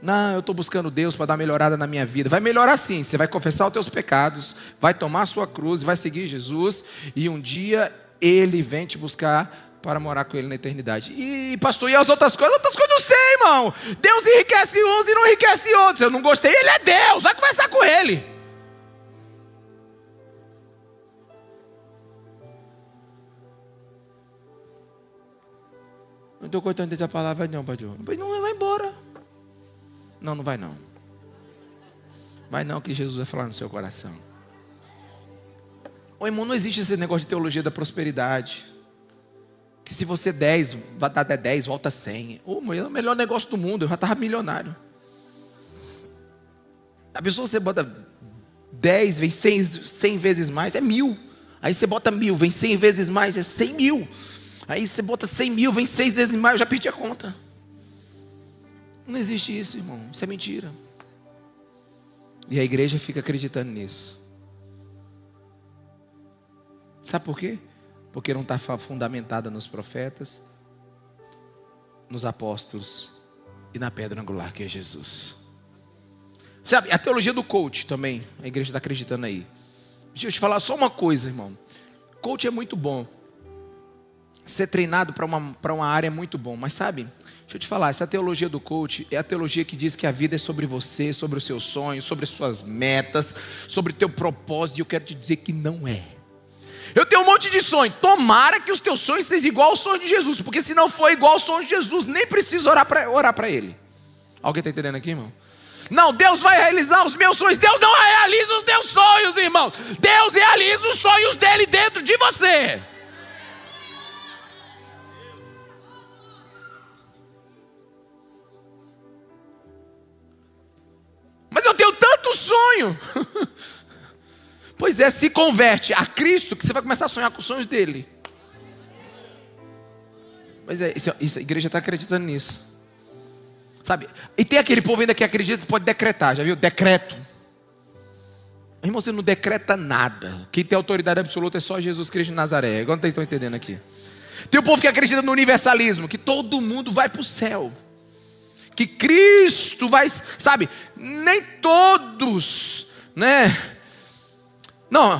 Não, eu estou buscando Deus para dar melhorada na minha vida. Vai melhorar sim, você vai confessar os teus pecados, vai tomar a sua cruz, vai seguir Jesus, e um dia Ele vem te buscar para morar com Ele na eternidade. E pastor, e as outras coisas? Outras coisas eu não sei, irmão. Deus enriquece uns e não enriquece outros. Eu não gostei, Ele é Deus, vai conversar com Ele. Não estou contando dessa palavra não, pastor. Não, vai embora. Não vai não. Vai não, que Jesus vai falar no seu coração. Ô irmão, não existe esse negócio de teologia da prosperidade. Que se você 10, vai dar 10, volta 100. É o melhor negócio do mundo, eu já estava milionário. A pessoa, você bota 10, vem 100 vezes mais, é 1000. Aí você bota 1000, vem 100 vezes mais, é 100 mil. Aí você bota 100 mil, vem 6 vezes mais, eu já perdi a conta. Não existe isso, irmão. Isso é mentira. E a igreja fica acreditando nisso. Sabe por quê? Porque não está fundamentada nos profetas, nos apóstolos e na pedra angular que é Jesus. Sabe, a teologia do coach também, a igreja está acreditando aí. Deixa eu te falar só uma coisa, irmão. Coach é muito bom. Ser treinado para uma área é muito bom. Mas sabe, deixa eu te falar, essa teologia do coach é a teologia que diz que a vida é sobre você, sobre os seus sonhos, sobre as suas metas, sobre o teu propósito. E eu quero te dizer que não é. Eu tenho um monte de sonho. Tomara que os teus sonhos sejam igual ao sonho de Jesus. Porque se não for igual ao sonho de Jesus, nem precisa orar para Ele. Alguém está entendendo aqui, irmão? Não, Deus vai realizar os meus sonhos. Deus não realiza os teus sonhos, irmão. Deus realiza os sonhos dEle dentro de você. sonho. Pois é, se converte a Cristo que você vai começar a sonhar com os sonhos dele. Mas isso, a igreja está acreditando nisso. Sabe? E tem aquele povo ainda que acredita que pode decretar, já viu? Decreto. Irmão, você não decreta nada. Quem tem autoridade absoluta é só Jesus Cristo de Nazaré. Agora não estão entendendo aqui. Tem o povo que acredita no universalismo, que todo mundo vai para o céu. Que Cristo vai, sabe? Nem todos, né? Não.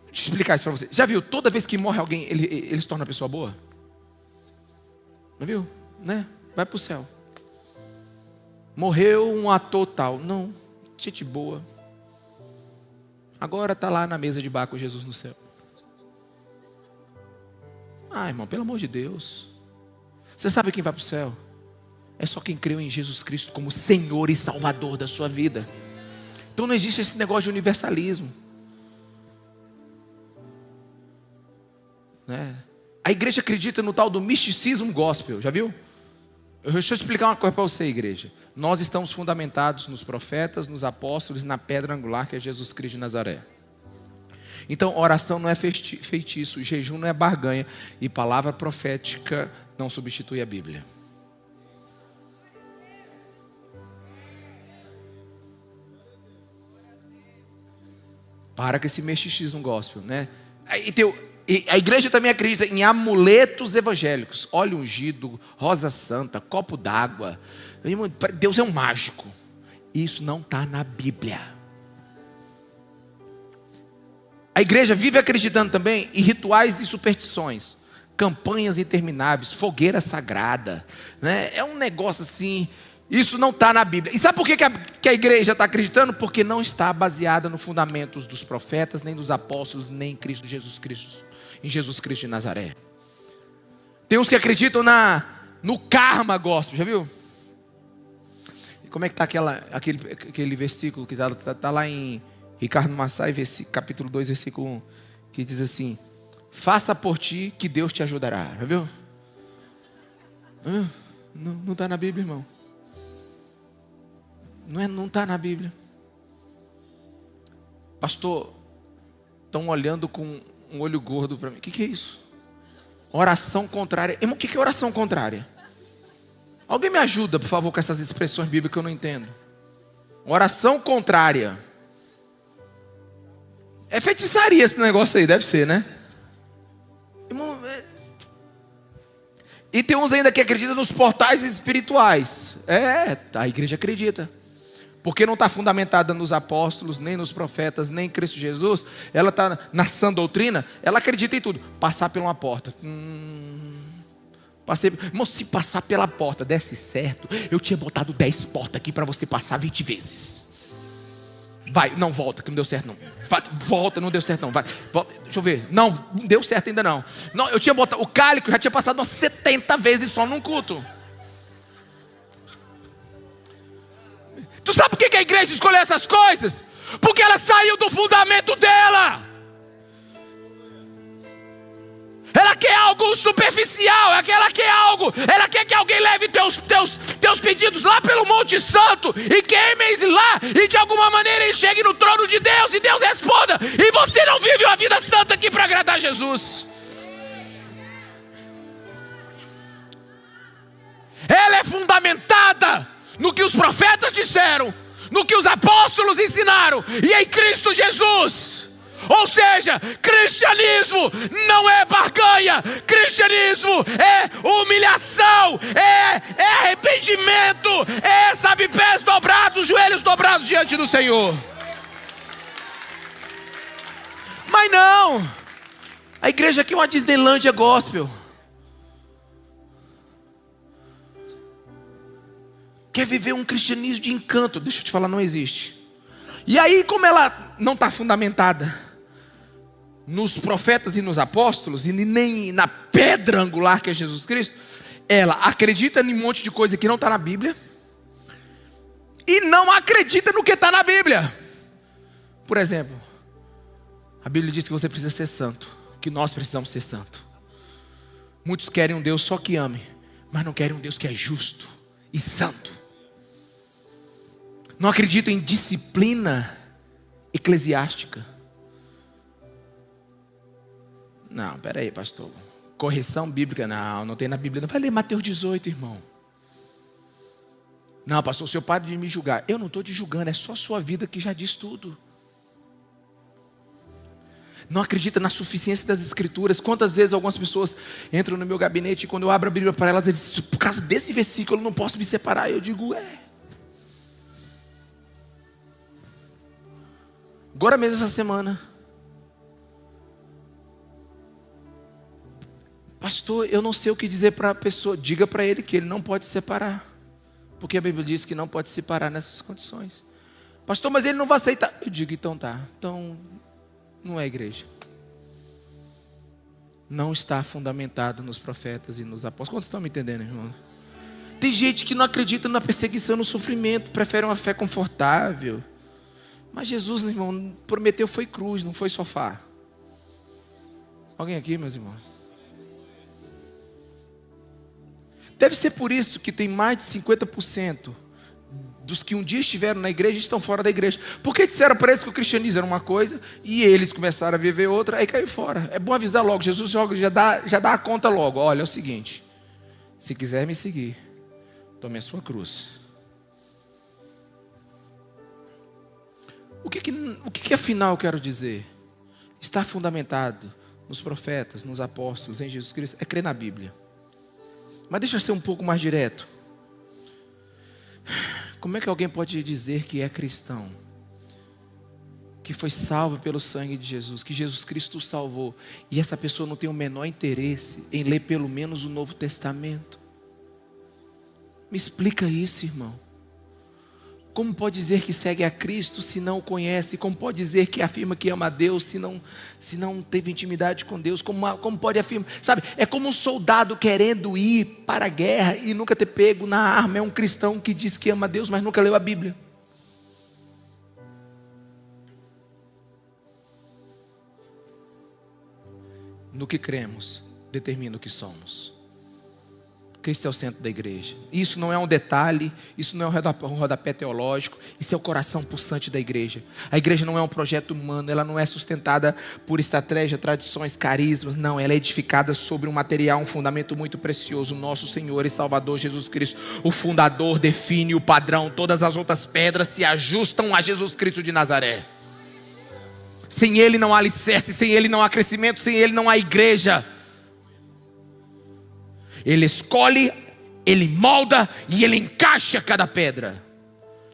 Deixa eu explicar isso para você. Já viu? Toda vez que morre alguém, ele se torna uma pessoa boa? Não viu? Né? Vai para o céu. Morreu um ator tal. Não, gente boa. Agora está lá na mesa de bar com Jesus no céu. Ah, irmão, pelo amor de Deus. Você sabe quem vai para o céu? É só quem creu em Jesus Cristo como Senhor e Salvador da sua vida. Então não existe esse negócio de universalismo. Né? A igreja acredita no tal do misticismo gospel, já viu? Deixa eu explicar uma coisa para você, igreja. Nós estamos fundamentados nos profetas, nos apóstolos e na pedra angular que é Jesus Cristo de Nazaré. Então oração não é feitiço, jejum não é barganha e palavra profética não substitui a Bíblia. Para com esse misticismo gospel, né? E a igreja também acredita em amuletos evangélicos. Óleo ungido, rosa santa, copo d'água. Deus é um mágico. Isso não está na Bíblia. A igreja vive acreditando também em rituais e superstições. Campanhas intermináveis, fogueira sagrada. Né? É um negócio assim... Isso não está na Bíblia. E sabe por que a igreja está acreditando? Porque não está baseada nos fundamentos dos profetas, nem dos apóstolos, nem em Cristo Jesus Cristo. Em Jesus Cristo de Nazaré. Tem uns que acreditam no karma gospel, já viu? E como é que está aquele versículo que está lá em Ricardo Massai, capítulo 2, versículo 1, que diz assim: faça por ti que Deus te ajudará, já viu? Não está na Bíblia, irmão. Não está na Bíblia. Pastor, estão olhando com um olho gordo para mim. O que é isso? Oração contrária. Irmão, o que é oração contrária? Alguém me ajuda, por favor, com essas expressões bíblicas que eu não entendo. Oração contrária. É feitiçaria esse negócio aí, deve ser, né? Irmão, E tem uns ainda que acreditam nos portais espirituais. A igreja acredita. Porque não está fundamentada nos apóstolos, nem nos profetas, nem em Cristo Jesus. Ela está na sã doutrina. Ela acredita em tudo. Passar por uma porta. Irmão, se passar pela porta desse certo, eu tinha botado 10 portas aqui para você passar 20 vezes. Vai, não, volta, que não deu certo não. Vai, volta, não deu certo não. Vai, volta, deixa eu ver. Não deu certo ainda não. Não, eu tinha botado, o cálico já tinha passado umas 70 vezes só num culto. Tu sabe por que a igreja escolheu essas coisas? Porque ela saiu do fundamento dela. Ela quer algo superficial, ela quer algo. Ela quer que alguém leve teus pedidos lá pelo Monte Santo e queime lá e de alguma maneira ele chegue no trono de Deus e Deus responda. E você não vive uma vida santa aqui para agradar Jesus. Ela é fundamentada no que os profetas disseram, no que os apóstolos ensinaram e em Cristo Jesus. Ou seja, cristianismo não é barganha. Cristianismo é humilhação, é arrependimento, sabe, pés dobrados, joelhos dobrados diante do Senhor. Mas não, a igreja aqui é uma Disneylândia gospel. Quer viver um cristianismo de encanto. Deixa eu te falar, não existe. E aí, como ela não está fundamentada nos profetas e nos apóstolos, e nem na pedra angular que é Jesus Cristo, ela acredita em um monte de coisa que não está na Bíblia, e não acredita no que está na Bíblia. Por exemplo, a Bíblia diz que você precisa ser santo, que nós precisamos ser santo. Muitos querem um Deus só que ame, mas não querem um Deus que é justo e santo. Não acredito em disciplina eclesiástica. Não, peraí, pastor. Correção bíblica, não tem na Bíblia. Não vai ler Mateus 18, irmão. Não, pastor, o senhor para de me julgar. Eu não estou te julgando, é só a sua vida que já diz tudo. Não acredita na suficiência das Escrituras. Quantas vezes algumas pessoas entram no meu gabinete e quando eu abro a Bíblia para elas, eles dizem, por causa desse versículo eu não posso me separar. Eu digo, Agora mesmo essa semana. Pastor, eu não sei o que dizer para a pessoa. Diga para ele que ele não pode se separar. Porque a Bíblia diz que não pode se separar nessas condições. Pastor, mas ele não vai aceitar. Eu digo, então tá. Então, não é igreja. Não está fundamentado nos profetas e nos apóstolos. Quantos estão me entendendo, irmão? Tem gente que não acredita na perseguição, no sofrimento. Prefere uma fé confortável. Mas Jesus, meu irmão, prometeu foi cruz, não foi sofá. Alguém aqui, meus irmãos? Deve ser por isso que tem mais de 50% dos que um dia estiveram na igreja estão fora da igreja. Porque disseram para eles que o cristianismo era uma coisa e eles começaram a viver outra, aí caiu fora. É bom avisar logo, Jesus já dá a conta logo. Olha, é o seguinte, se quiser me seguir, tome a sua cruz. O que afinal eu quero dizer? Está fundamentado nos profetas, nos apóstolos, em Jesus Cristo, é crer na Bíblia. Mas deixa eu ser um pouco mais direto. Como é que alguém pode dizer que é cristão? Que foi salvo pelo sangue de Jesus, que Jesus Cristo o salvou, e essa pessoa não tem o menor interesse em ler pelo menos o Novo Testamento? Me explica isso, irmão. Como pode dizer que segue a Cristo se não o conhece? Como pode dizer que afirma que ama a Deus se não teve intimidade com Deus? Como pode afirmar? Sabe, é como um soldado querendo ir para a guerra e nunca ter pego na arma. É um cristão que diz que ama a Deus, mas nunca leu a Bíblia. No que cremos, determina o que somos. Cristo é o centro da igreja. Isso não é um detalhe, isso não é um rodapé teológico, isso é o coração pulsante da igreja. A igreja não é um projeto humano, ela não é sustentada por estratégia, tradições, carismas, não, ela é edificada sobre um material, um fundamento muito precioso, nosso Senhor e Salvador Jesus Cristo. O fundador define o padrão, todas as outras pedras se ajustam a Jesus Cristo de Nazaré. Sem Ele não há alicerce, sem Ele não há crescimento, sem Ele não há igreja. Ele escolhe, Ele molda e Ele encaixa cada pedra.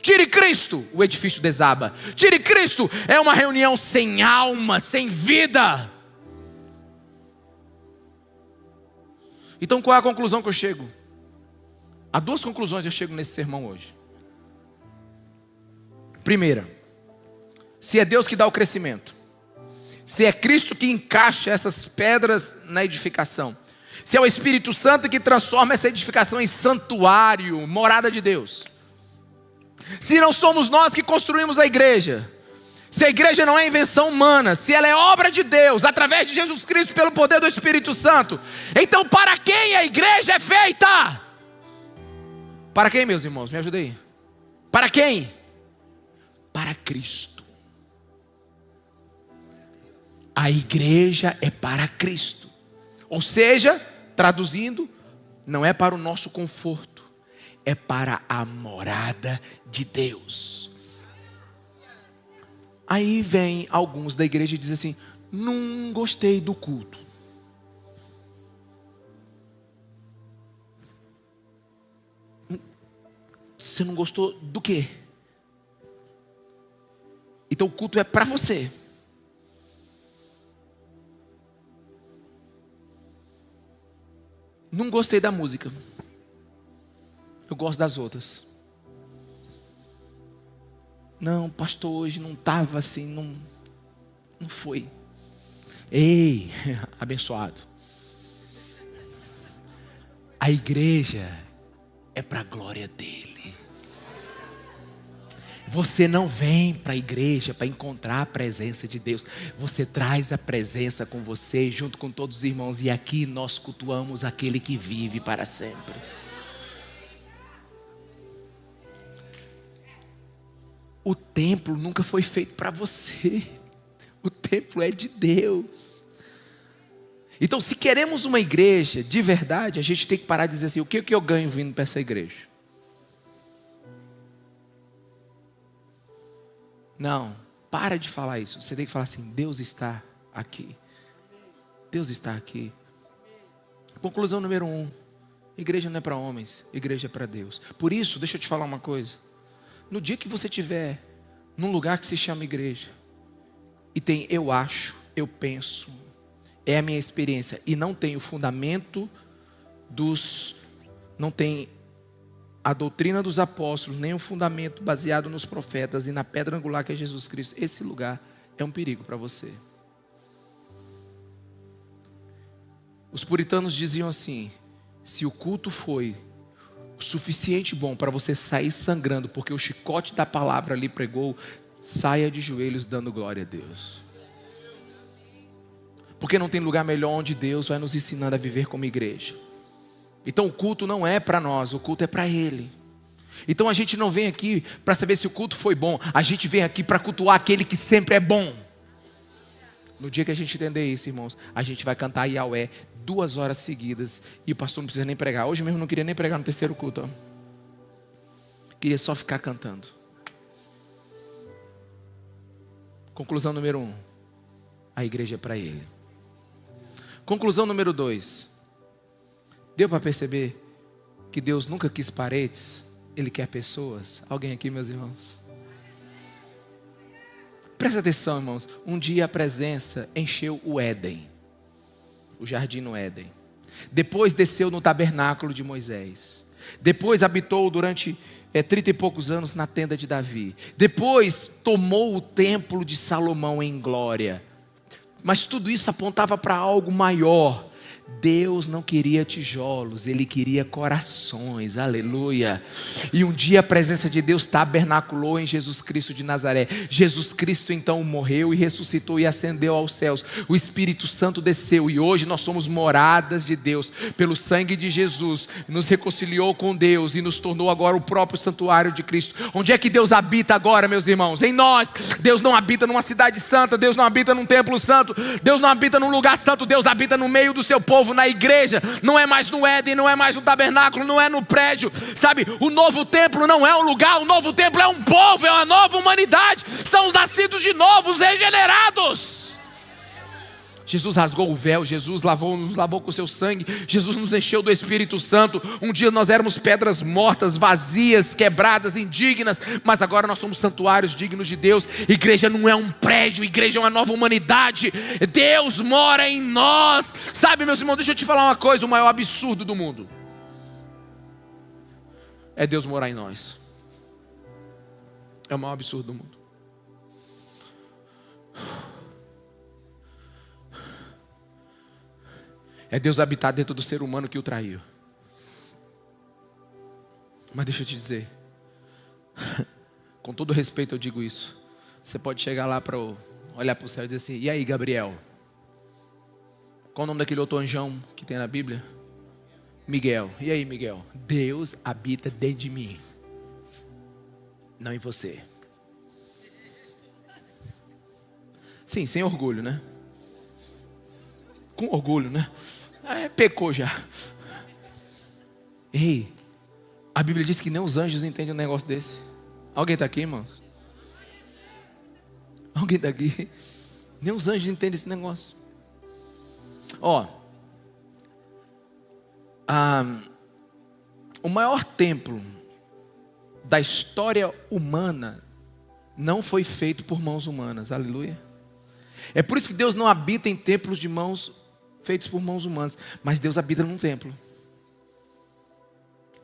Tire Cristo, o edifício desaba. Tire Cristo, é uma reunião sem alma, sem vida. Então qual é a conclusão que eu chego? Há duas conclusões eu chego nesse sermão hoje. Primeira, se é Deus que dá o crescimento, se é Cristo que encaixa essas pedras na edificação, se é o Espírito Santo que transforma essa edificação em santuário, morada de Deus, se não somos nós que construímos a igreja, se a igreja não é invenção humana, se ela é obra de Deus, através de Jesus Cristo, pelo poder do Espírito Santo, então para quem a igreja é feita? Para quem, meus irmãos? Me ajuda aí. Para quem? Para Cristo. A igreja é para Cristo. Ou seja, traduzindo, não é para o nosso conforto, é para a morada de Deus. Aí vem alguns da igreja e dizem assim: não gostei do culto. Você não gostou do quê? Então o culto é para você. Não gostei da música. Eu gosto das outras. Não, pastor, hoje não estava assim, não foi. Ei, abençoado. A igreja é para a glória dele. Você não vem para a igreja para encontrar a presença de Deus. Você traz a presença com você, junto com todos os irmãos. E aqui nós cultuamos aquele que vive para sempre. O templo nunca foi feito para você. O templo é de Deus. Então, se queremos uma igreja de verdade, a gente tem que parar de dizer assim: o que eu ganho vindo para essa igreja? Não, para de falar isso. Você tem que falar assim: Deus está aqui. Deus está aqui. Conclusão número 1. Igreja não é para homens, igreja é para Deus. Por isso, deixa eu te falar uma coisa. No dia que você estiver num lugar que se chama igreja, e tem eu acho, eu penso, é a minha experiência, e não tem o fundamento não tem a doutrina dos apóstolos, nem o fundamento baseado nos profetas e na pedra angular que é Jesus Cristo, esse lugar é um perigo para você. Os puritanos diziam assim: se o culto foi o suficiente bom para você sair sangrando, porque o chicote da palavra lhe pregou, saia de joelhos dando glória a Deus. Porque não tem lugar melhor onde Deus vai nos ensinando a viver como igreja. Então o culto não é para nós, o culto é para Ele. Então a gente não vem aqui para saber se o culto foi bom, a gente vem aqui para cultuar aquele que sempre é bom. No dia que a gente entender isso, irmãos, a gente vai cantar Yahweh 2 horas seguidas, e o pastor não precisa nem pregar. Hoje mesmo não queria nem pregar no terceiro culto, ó. Queria só ficar cantando. Conclusão número 1, a igreja é para Ele. Conclusão número 2, deu para perceber que Deus nunca quis paredes, Ele quer pessoas? Alguém aqui, meus irmãos? Presta atenção, irmãos. Um dia a presença encheu o Éden, o jardim no Éden. Depois desceu no tabernáculo de Moisés. Depois habitou durante 30 e poucos anos na tenda de Davi. Depois tomou o templo de Salomão em glória. Mas tudo isso apontava para algo maior. Deus não queria tijolos, Ele queria corações, aleluia. E um dia a presença de Deus tabernaculou em Jesus Cristo de Nazaré. Jesus Cristo então morreu e ressuscitou e ascendeu aos céus. O Espírito Santo desceu e hoje nós somos moradas de Deus. Pelo sangue de Jesus, nos reconciliou com Deus e nos tornou agora o próprio santuário de Cristo. Onde é que Deus habita agora, meus irmãos? Em nós. Deus não habita numa cidade santa, Deus não habita num templo santo, Deus não habita num lugar santo, Deus habita no meio do seu povo, na igreja. Não é mais no Éden, não é mais no tabernáculo, não é no prédio, sabe? O novo templo não é um lugar, o novo templo é um povo, é uma nova humanidade, são os nascidos de novo, os regenerados. Jesus rasgou o véu, Jesus nos lavou com o seu sangue, Jesus nos encheu do Espírito Santo. Um dia nós éramos pedras mortas, vazias, quebradas, indignas, mas agora nós somos santuários dignos de Deus. Igreja não é um prédio, igreja é uma nova humanidade. Deus mora em nós. Sabe, meus irmãos, deixa eu te falar uma coisa: o maior absurdo do mundo é Deus morar em nós. É o maior absurdo do mundo. É Deus habitar dentro do ser humano que o traiu. Mas deixa eu te dizer, com todo respeito eu digo isso. Você pode chegar lá para olhar para o céu e dizer assim: e aí, Gabriel? Qual o nome daquele outro anjão que tem na Bíblia? Miguel. E aí, Miguel? Deus habita dentro de mim, não em você. Sim, sem orgulho, né? Com orgulho, né? Pecou já. Ei, a Bíblia diz que nem os anjos entendem um negócio desse. Alguém está aqui, irmãos? Alguém está aqui? Nem os anjos entendem esse negócio. O maior templo da história humana não foi feito por mãos humanas, aleluia. É por isso que Deus não habita em templos de mãos feitos por mãos humanas, mas Deus habita num templo,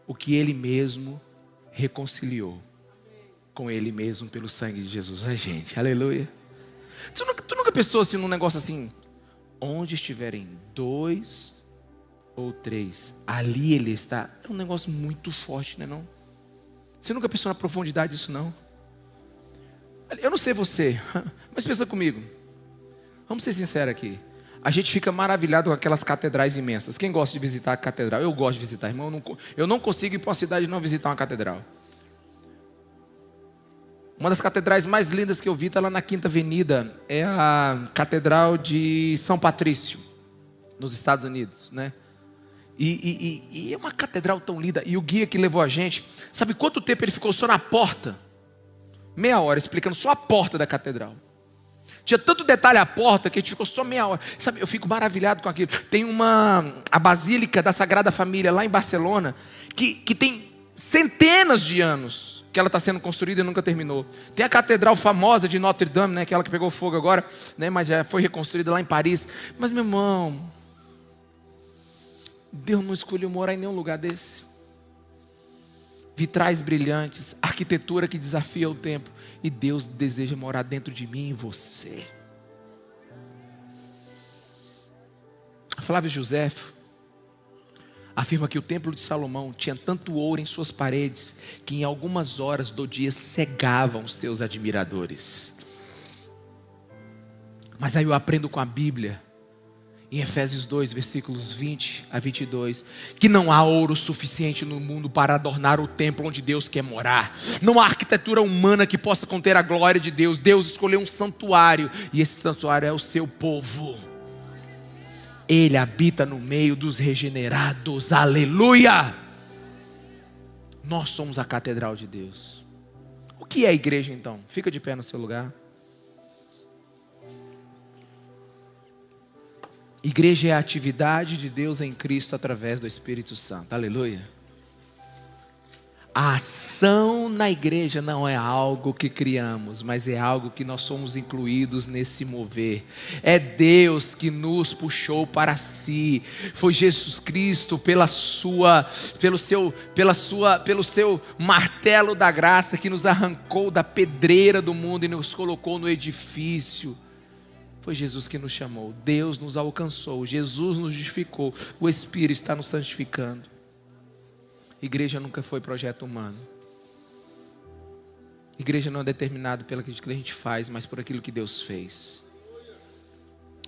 o que Ele mesmo reconciliou com Ele mesmo pelo sangue de Jesus, a gente, aleluia. Tu nunca pensou assim num negócio assim: onde estiverem 2 ou 3, ali Ele está? É um negócio muito forte, né, não? Você nunca pensou na profundidade disso, não? Eu não sei você, mas pensa comigo. Vamos ser sinceros aqui. A gente fica maravilhado com aquelas catedrais imensas. Quem gosta de visitar a catedral? Eu gosto de visitar, irmão. Eu não consigo ir para uma cidade e não visitar uma catedral. Uma das catedrais mais lindas que eu vi está lá na Quinta Avenida. É a Catedral de São Patrício, nos Estados Unidos, né? E é uma catedral tão linda. E o guia que levou a gente, sabe quanto tempo ele ficou só na porta? Meia hora, explicando só a porta da catedral. Tinha tanto detalhe à porta que a gente ficou só meia hora. Sabe, eu fico maravilhado com aquilo. Tem a Basílica da Sagrada Família lá em Barcelona, que tem centenas de anos que ela está sendo construída e nunca terminou. Tem a catedral famosa de Notre Dame, né, aquela que pegou fogo agora, né, mas já foi reconstruída lá em Paris. Mas, meu irmão, Deus não escolheu morar em nenhum lugar desse. Vitrais brilhantes, arquitetura que desafia o tempo. E Deus deseja morar dentro de mim e você. Flávio Josefo afirma que o templo de Salomão tinha tanto ouro em suas paredes que em algumas horas do dia cegavam seus admiradores. Mas aí eu aprendo com a Bíblia, em Efésios 2, versículos 20 a 22, que não há ouro suficiente no mundo para adornar o templo onde Deus quer morar. Não há arquitetura humana que possa conter a glória de Deus. Deus escolheu um santuário, e esse santuário é o seu povo. Ele habita no meio dos regenerados, aleluia! Nós somos a catedral de Deus. O que é a igreja então? Fica de pé no seu lugar. Igreja é a atividade de Deus em Cristo através do Espírito Santo, aleluia. A ação na igreja não é algo que criamos, mas é algo que nós somos incluídos nesse mover. É Deus que nos puxou para si. Foi Jesus Cristo pelo seu martelo da graça que nos arrancou da pedreira do mundo e nos colocou no edifício. Foi Jesus que nos chamou. Deus nos alcançou. Jesus nos justificou. O Espírito está nos santificando. Igreja nunca foi projeto humano. Igreja não é determinado pelo que a gente faz, mas por aquilo que Deus fez.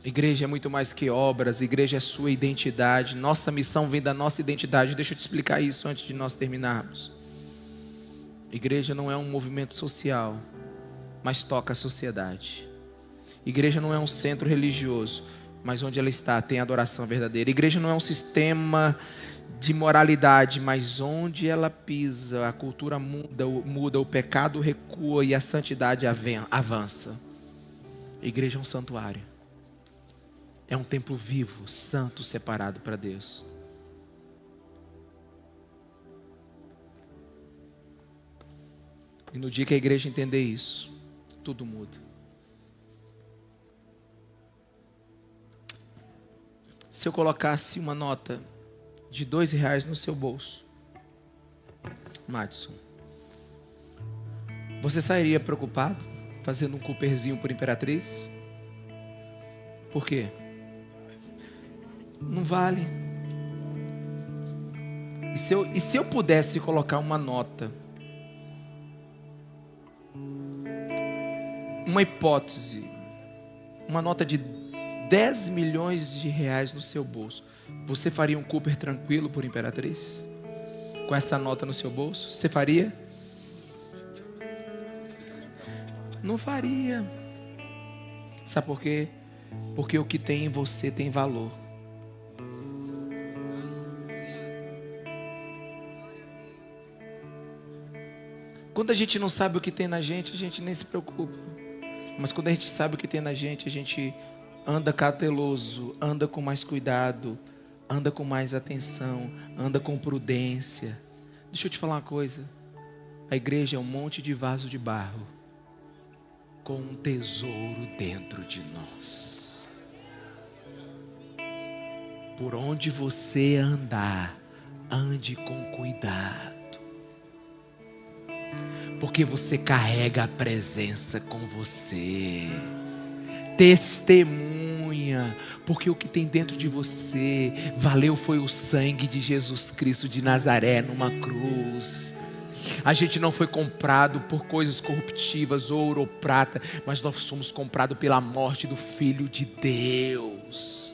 Igreja é muito mais que obras. Igreja é sua identidade. Nossa missão vem da nossa identidade. Deixa eu te explicar isso antes de nós terminarmos. Igreja não é um movimento social, mas toca a sociedade. Igreja não é um centro religioso, mas onde ela está tem adoração verdadeira. Igreja não é um sistema de moralidade, mas onde ela pisa, a cultura muda, o pecado recua e a santidade avança. Igreja é um santuário. É um templo vivo, santo, separado para Deus. E no dia que a igreja entender isso, tudo muda. Se eu colocasse uma nota de R$2 no seu bolso, Madison, você sairia preocupado fazendo um Cooperzinho por Imperatriz? Por quê? Não vale. E se eu pudesse colocar uma nota, uma hipótese, uma nota de R$10 milhões no seu bolso, você faria um Cooper tranquilo por Imperatriz? Com essa nota no seu bolso? Você faria? Não faria. Sabe por quê? Porque o que tem em você tem valor. Quando a gente não sabe o que tem na gente, a gente nem se preocupa. Mas quando a gente sabe o que tem na gente, a gente anda cauteloso, anda com mais cuidado, anda com mais atenção, anda com prudência. Deixa eu te falar uma coisa. A igreja é um monte de vaso de barro com um tesouro dentro de nós. Por onde você andar, ande com cuidado. Porque você carrega a presença com você. Testemunha, porque o que tem dentro de você valeu foi o sangue de Jesus Cristo de Nazaré numa cruz. A gente não foi comprado por coisas corruptivas, ouro ou prata, mas nós somos comprados pela morte do Filho de Deus.